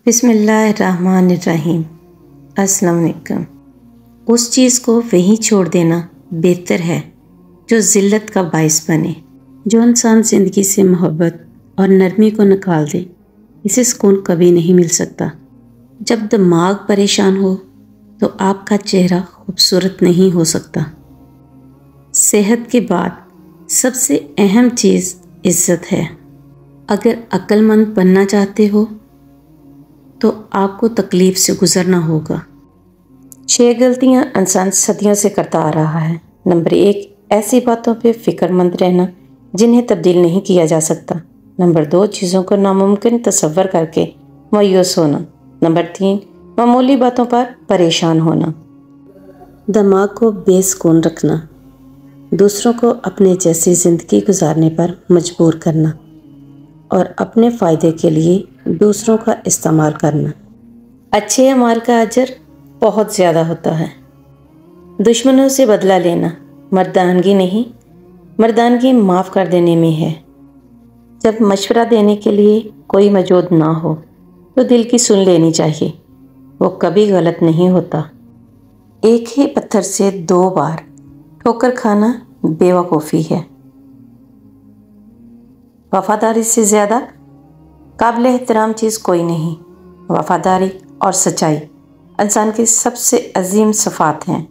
بسم اللہ الرحمن الرحیم۔ السلام علیکم۔ اس چیز کو وہیں چھوڑ دینا بہتر ہے جو ذلت کا باعث بنے۔ جو انسان زندگی سے محبت اور نرمی کو نکال دے اسے سکون کبھی نہیں مل سکتا۔ جب دماغ پریشان ہو تو آپ کا چہرہ خوبصورت نہیں ہو سکتا۔ صحت کے بعد سب سے اہم چیز عزت ہے۔ اگر عقل مند بننا چاہتے ہو تو آپ کو تکلیف سے گزرنا ہوگا۔ 6 غلطیاں انسان صدیوں سے کرتا آ رہا ہے۔ نمبر 1، ایسی باتوں پہ فکر مند رہنا جنہیں تبدیل نہیں کیا جا سکتا۔ نمبر 2، چیزوں کو ناممکن تصور کر کے مایوس ہونا۔ نمبر 3، معمولی باتوں پر پریشان ہونا۔ دماغ کو بے سکون رکھنا، دوسروں کو اپنے جیسی زندگی گزارنے پر مجبور کرنا اور اپنے فائدے کے لیے دوسروں کا استعمال کرنا۔ اچھے اعمال کا اجر بہت زیادہ ہوتا ہے۔ دشمنوں سے بدلہ لینا مردانگی نہیں، مردانگی معاف کر دینے میں ہے۔ جب مشورہ دینے کے لیے کوئی موجود نہ ہو تو دل کی سن لینی چاہیے، وہ کبھی غلط نہیں ہوتا۔ ایک ہی پتھر سے 2 بار ٹھوکر کھانا بے وقوفی ہے۔ وفاداری سے زیادہ قابل احترام چیز کوئی نہیں۔ وفاداری اور سچائی انسان کے سب سے عظیم صفات ہیں۔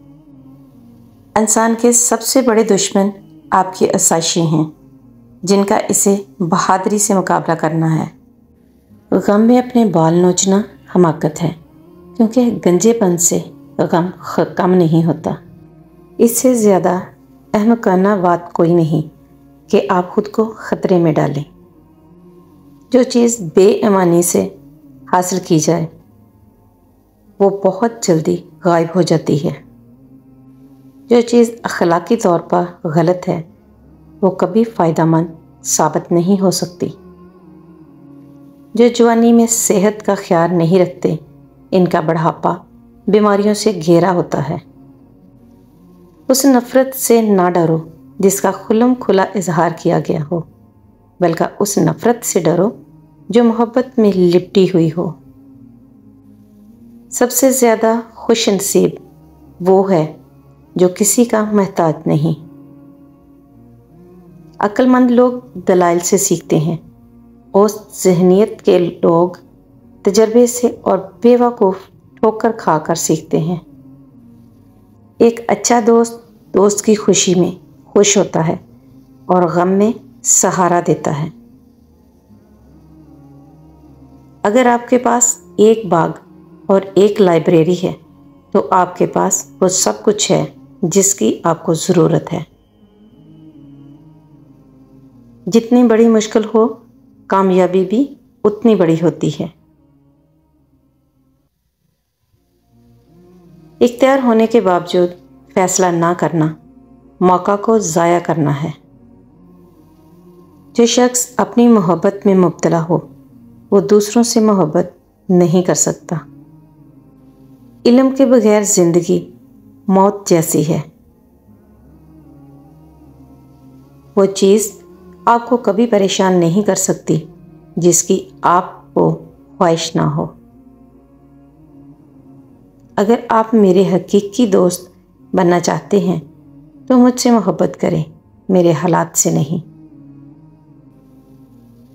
انسان کے سب سے بڑے دشمن آپ کی آسائشیں ہیں جن کا اسے بہادری سے مقابلہ کرنا ہے۔ غم میں اپنے بال نوچنا حماقت ہے، کیونکہ گنجے پن سے غم کم نہیں ہوتا۔ اس سے زیادہ احمقانہ بات کوئی نہیں کہ آپ خود کو خطرے میں ڈالیں۔ جو چیز بے ایمانی سے حاصل کی جائے وہ بہت جلدی غائب ہو جاتی ہے۔ جو چیز اخلاقی طور پر غلط ہے وہ کبھی فائدہ مند ثابت نہیں ہو سکتی۔ جو جوانی میں صحت کا خیال نہیں رکھتے ان کا بڑھاپا بیماریوں سے گھیرا ہوتا ہے۔ اس نفرت سے نہ ڈرو جس کا کھلم کھلا اظہار کیا گیا ہو، بلکہ اس نفرت سے ڈرو جو محبت میں لپٹی ہوئی ہو۔ سب سے زیادہ خوش نصیب وہ ہے جو کسی کا محتاج نہیں۔ عقل مند لوگ دلائل سے سیکھتے ہیں اور ذہنیت کے لوگ تجربے سے اور بے وقوف ٹھوکر کھا کر سیکھتے ہیں۔ ایک اچھا دوست کی خوشی میں خوش ہوتا ہے اور غم میں سہارا دیتا ہے۔ اگر آپ کے پاس ایک باغ اور ایک لائبریری ہے تو آپ کے پاس وہ سب کچھ ہے جس کی آپ کو ضرورت ہے۔ جتنی بڑی مشکل ہو کامیابی بھی اتنی بڑی ہوتی ہے۔ اختیار ہونے کے باوجود فیصلہ نہ کرنا موقع کو ضائع کرنا ہے۔ جو شخص اپنی محبت میں مبتلا ہو وہ دوسروں سے محبت نہیں کر سکتا۔ علم کے بغیر زندگی موت جیسی ہے۔ وہ چیز آپ کو کبھی پریشان نہیں کر سکتی جس کی آپ کو خواہش نہ ہو۔ اگر آپ میرے حقیقی دوست بننا چاہتے ہیں تو مجھ سے محبت کریں، میرے حالات سے نہیں۔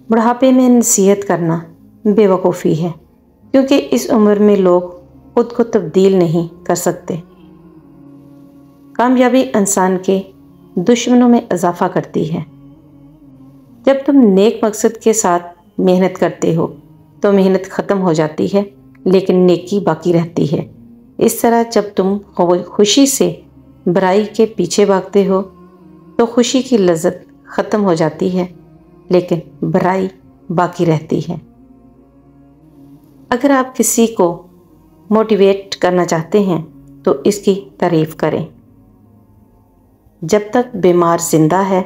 بڑھاپے میں نصیحت کرنا بے وقوفی ہے، کیونکہ اس عمر میں لوگ خود کو تبدیل نہیں کر سکتے۔ کامیابی انسان کے دشمنوں میں اضافہ کرتی ہے۔ جب تم نیک مقصد کے ساتھ محنت کرتے ہو تو محنت ختم ہو جاتی ہے لیکن نیکی باقی رہتی ہے۔ اس طرح جب تم خوشی سے برائی کے پیچھے بھاگتے ہو تو خوشی کی لذت ختم ہو جاتی ہے لیکن برائی باقی رہتی ہے۔ اگر آپ کسی کو موٹیویٹ کرنا چاہتے ہیں تو اس کی تعریف کریں۔ جب تک بیمار زندہ ہے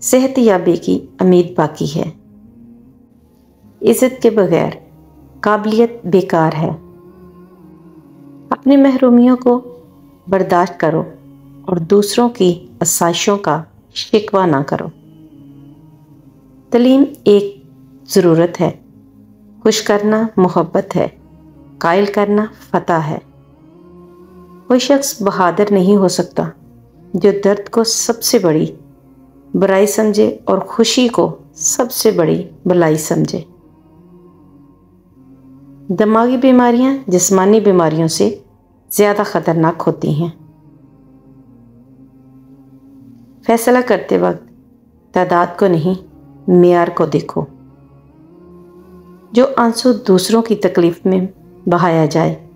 صحت یابی کی امید باقی ہے۔ عزت کے بغیر قابلیت بیکار ہے۔ اپنی محرومیوں کو برداشت کرو اور دوسروں کی آسائشوں کا شکوہ نہ کرو۔ تعلیم ایک ضرورت ہے، خوش کرنا محبت ہے، قائل کرنا فتح ہے۔ کوئی شخص بہادر نہیں ہو سکتا جو درد کو سب سے بڑی برائی سمجھے اور خوشی کو سب سے بڑی بلائی سمجھے۔ دماغی بیماریاں جسمانی بیماریوں سے زیادہ خطرناک ہوتی ہیں۔ فیصلہ کرتے وقت تعداد کو نہیں، معیار کو دیکھو۔ جو آنسو دوسروں کی تکلیف میں بہایا جائے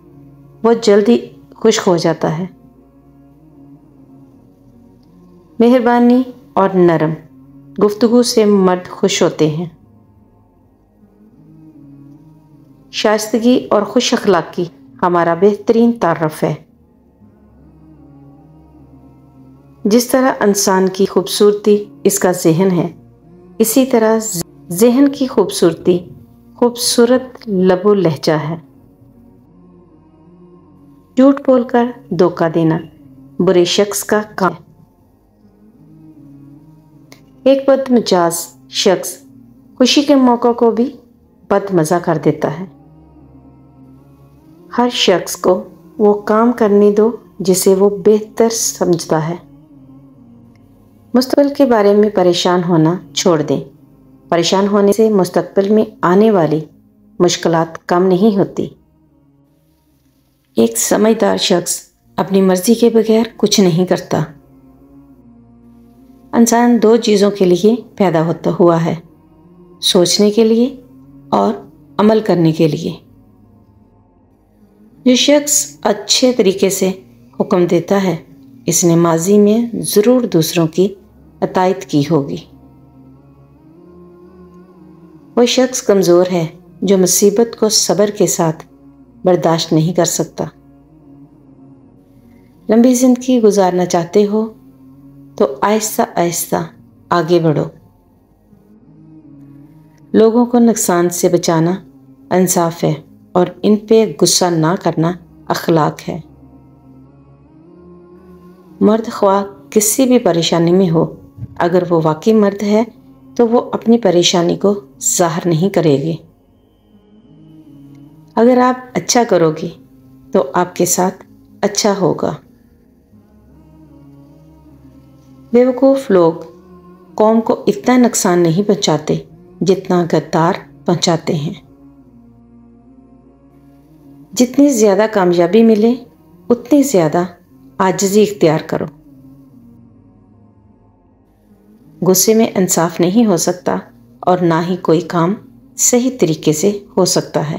وہ جلدی خشک ہو جاتا ہے۔ مہربانی اور نرم گفتگو سے مرد خوش ہوتے ہیں۔ شائستگی اور خوش اخلاقی ہمارا بہترین تعارف ہے۔ جس طرح انسان کی خوبصورتی اس کا ذہن ہے، اسی طرح ذہن کی خوبصورتی خوبصورت لب و لہجہ ہے۔ جھوٹ بول کر دھوکہ دینا برے شخص کا کام ہے۔ ایک بد مزاج شخص خوشی کے موقع کو بھی بد مزہ کر دیتا ہے۔ ہر شخص کو وہ کام کرنے دو جسے وہ بہتر سمجھتا ہے۔ مستقبل کے بارے میں پریشان ہونا چھوڑ دیں۔ پریشان ہونے سے مستقبل میں آنے والی مشکلات کم نہیں ہوتی۔ ایک سمجھدار شخص اپنی مرضی کے بغیر کچھ نہیں کرتا۔ انسان دو چیزوں کے لیے پیدا ہوا ہے، سوچنے کے لیے اور عمل کرنے کے لیے۔ جو شخص اچھے طریقے سے حکم دیتا ہے اس نے ماضی میں ضرور دوسروں کی اطاعت کی ہوگی۔ وہ شخص کمزور ہے جو مصیبت کو صبر کے ساتھ برداشت نہیں کر سکتا۔ لمبی زندگی گزارنا چاہتے ہو تو آہستہ آہستہ آگے بڑھو۔ لوگوں کو نقصان سے بچانا انصاف ہے اور ان پہ غصہ نہ کرنا اخلاق ہے۔ مرد خواہ کسی بھی پریشانی میں ہو، اگر وہ واقعی مرد ہے تو وہ اپنی پریشانی کو ظاہر نہیں کرے گی۔ اگر آپ اچھا کرو گی تو آپ کے ساتھ اچھا ہوگا۔ بیوقوف لوگ قوم کو اتنا نقصان نہیں پہنچاتے جتنا غدار پہنچاتے ہیں۔ جتنی زیادہ کامیابی ملے اتنی زیادہ عاجزی اختیار کرو۔ غصے میں انصاف نہیں ہو سکتا اور نہ ہی کوئی کام صحیح طریقے سے ہو سکتا ہے۔